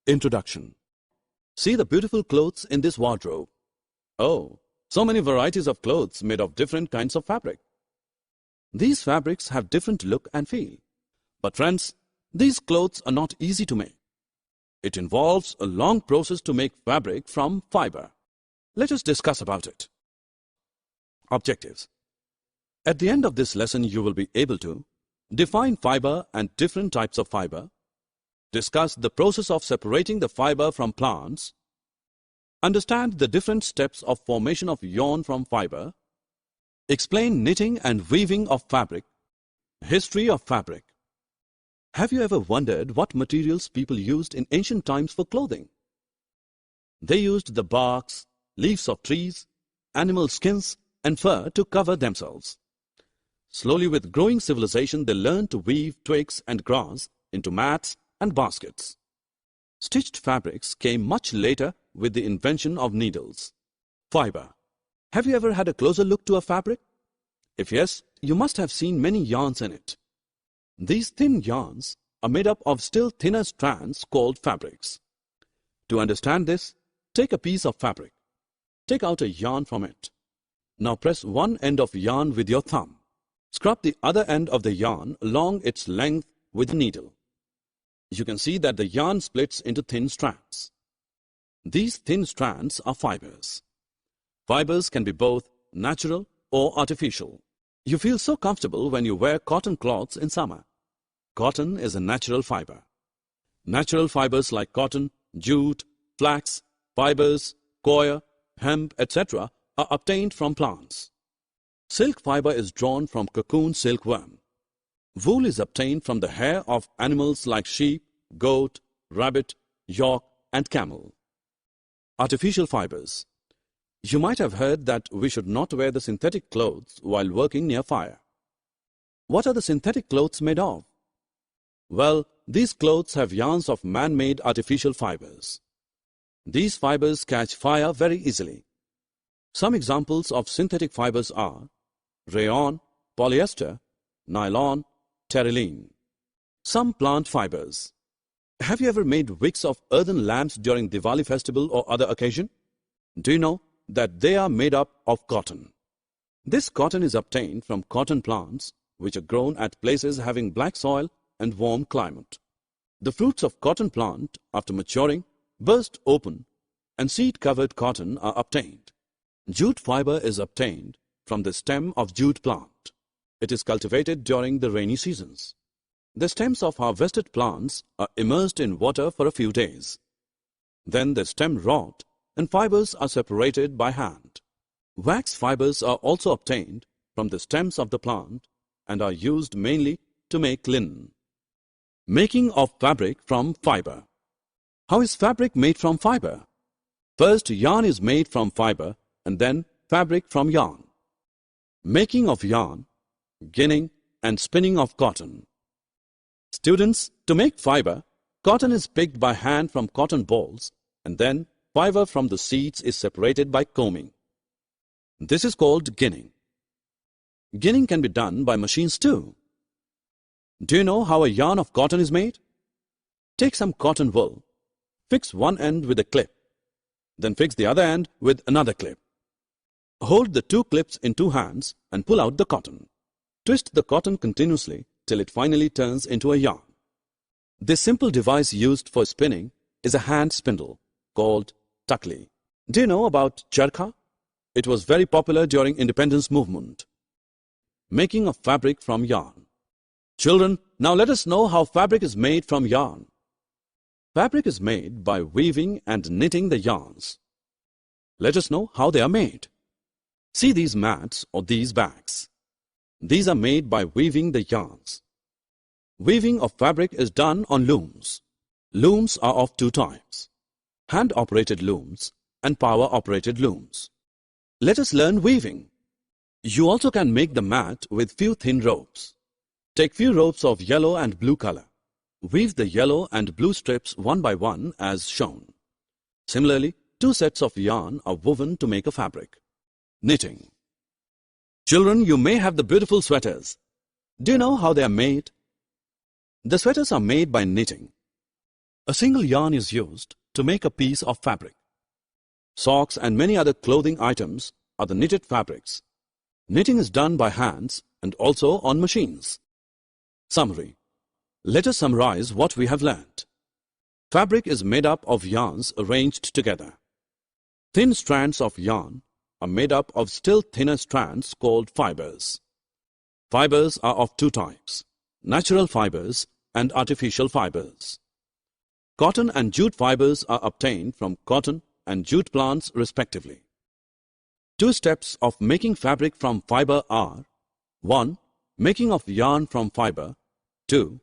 Introduction. See the beautiful clothes in this wardrobe. Oh, so many varieties of clothes made of different kinds of fabric. These fabrics have different look and feel. But friends, these clothes are not easy to make. It involves a long process to make fabric from fiber. Let us discuss about it. Objectives. At the end of this lesson, you will be able to define fiber and different types of fiber, discuss the process of separating the fiber from plants, understand the different steps of formation of yarn from fiber, explain knitting and weaving of fabric, history of fabric. Have you ever wondered what materials people used in ancient times for clothing? They used the barks, leaves of trees, animal skins, and fur to cover themselves. Slowly, with growing civilization, they learned to weave twigs and grass into mats and baskets. Stitched fabrics came much later with the invention of needles. Fiber. Have you ever had a closer look to a fabric? If yes, you must have seen many yarns in it. These thin yarns are made up of still thinner strands called fabrics. To understand this, take a piece of fabric. Take out a yarn from it. Now press one end of yarn with your thumb. Scrub the other end of the yarn along its length with a needle. You can see that the yarn splits into thin strands. These thin strands are fibers. Fibers can be both natural or artificial. You feel so comfortable when you wear cotton cloths in summer. Cotton is a natural fiber. Natural fibers like cotton, jute, flax, fibers, coir, hemp, etc. are obtained from plants. Silk fiber is drawn from cocoon silkworm. Wool is obtained from the hair of animals like sheep, goat, rabbit, yak, and camel. Artificial fibers. You might have heard that we should not wear the synthetic clothes while working near fire. What are the synthetic clothes made of? Well, these clothes have yarns of man-made artificial fibers. These fibers catch fire very easily. Some examples of synthetic fibers are rayon, polyester, nylon, terylene. Some plant fibers. Have you ever made wicks of earthen lamps during Diwali festival or other occasion? Do you know that they are made up of cotton? This cotton is obtained from cotton plants which are grown at places having black soil and warm climate. The fruits of cotton plant, after maturing, burst open and seed-covered cotton are obtained. Jute fiber is obtained from the stem of jute plant. It is cultivated during the rainy seasons. The stems of harvested plants are immersed in water for a few days. Then the stem rot and fibers are separated by hand. Wax fibers are also obtained from the stems of the plant and are used mainly to make linen. Making of fabric from fiber. How is fabric made from fiber? First, yarn is made from fiber and then fabric from yarn. Making of yarn, ginning and spinning of cotton. Students, to make fiber, cotton is picked by hand from cotton balls and then fiber from the seeds is separated by combing. This is called ginning. Ginning can be done by machines too. Do you know how a yarn of cotton is made? Take some cotton wool, fix one end with a clip, then fix the other end with another clip. Hold the two clips in two hands and pull out the cotton. Twist the cotton continuously till it finally turns into a yarn. This simple device used for spinning is a hand spindle called takli. Do you know about charkha? It was very popular during independence movement. Making of fabric from yarn. Children, now let us know how fabric is made from yarn. Fabric is made by weaving and knitting the yarns. Let us know how they are made. See these mats or these bags. These are made by weaving the yarns. Weaving of fabric is done on looms. Looms are of two types: hand-operated looms and power-operated looms. Let us learn weaving. You also can make the mat with few thin ropes. Take few ropes of yellow and blue color. Weave the yellow and blue strips one by one as shown. Similarly, two sets of yarn are woven to make a fabric. Knitting. Children, you may have the beautiful sweaters. Do you know how they are made? The sweaters are made by knitting. A single yarn is used to make a piece of fabric. Socks and many other clothing items are the knitted fabrics. Knitting is done by hands and also on machines. Summary. Let us summarize what we have learned. Fabric is made up of yarns arranged together. Thin strands of yarn are made up of still thinner strands called fibers. Fibers are of two types: natural fibers and artificial fibers. Cotton and jute fibers are obtained from cotton and jute plants respectively. Two steps of making fabric from fiber are: 1. Making of yarn from fiber. 2.